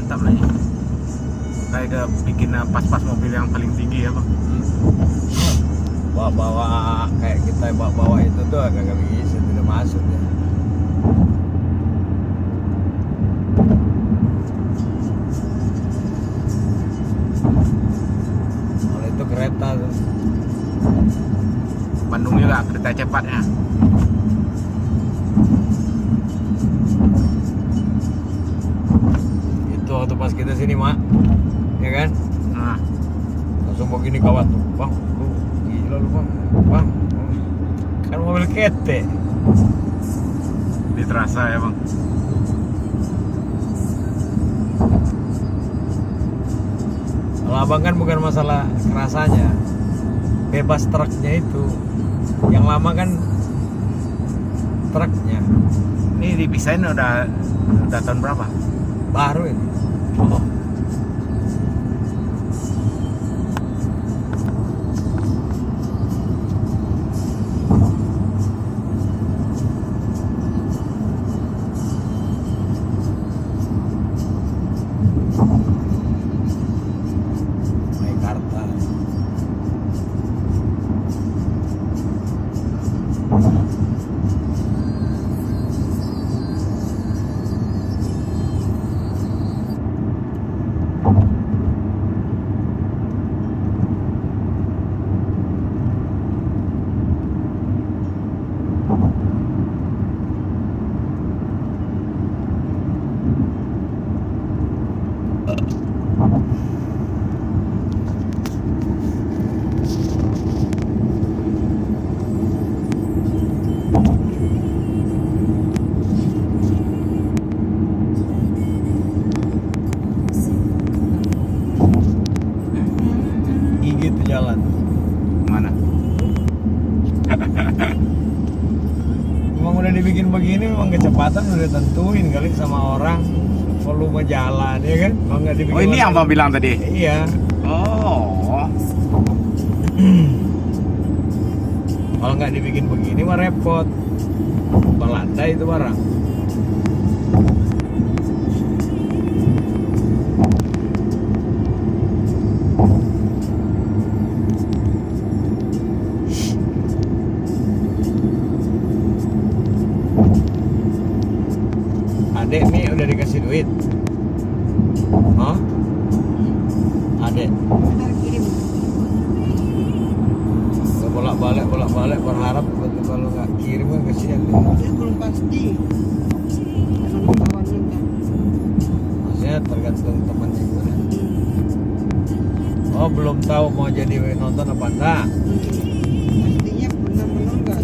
mantap lah ya. Kayak ke bikin pas-pas mobil yang paling tinggi ya bang. Bawa kayak kita bawa itu tuh agak bisa, tidak masuk ya. Kalau itu kereta tuh. Bandung juga kereta cepatnya. Itu waktu pas kita sini mak, ya kan? Nah, Langsung begini kawan tuh, bang, lu gila lu bang, kan mobil kete. diterasa ya bang. Kalau abang kan bukan masalah kerasanya, bebas truknya itu. Yang lama kan truknya Ini dipisahin udah tahun berapa? baru ini. Oh. Meikarta. Gigi tuh jalan. Mana? Memang udah dibikin begini, memang kecepatan udah tentuin kali sama orang, volume jalan ya kan. Memang nggak dibikin. Oh ini yang bang bilang tadi? Iya. Oh. Kalau nggak dibikin begini mah repot. Melandai itu barang. Adek nih udah dikasih duit. Hah? Adek. Bolak-balik berharap kalau nggak kirim kan kasihan. Dia belum pasti. Kalau kawannya enggak. Maksudnya tergantung temannya juga. Oh belum tahu mau jadi nonton apa enggak? Pastinya benar-benar enggak.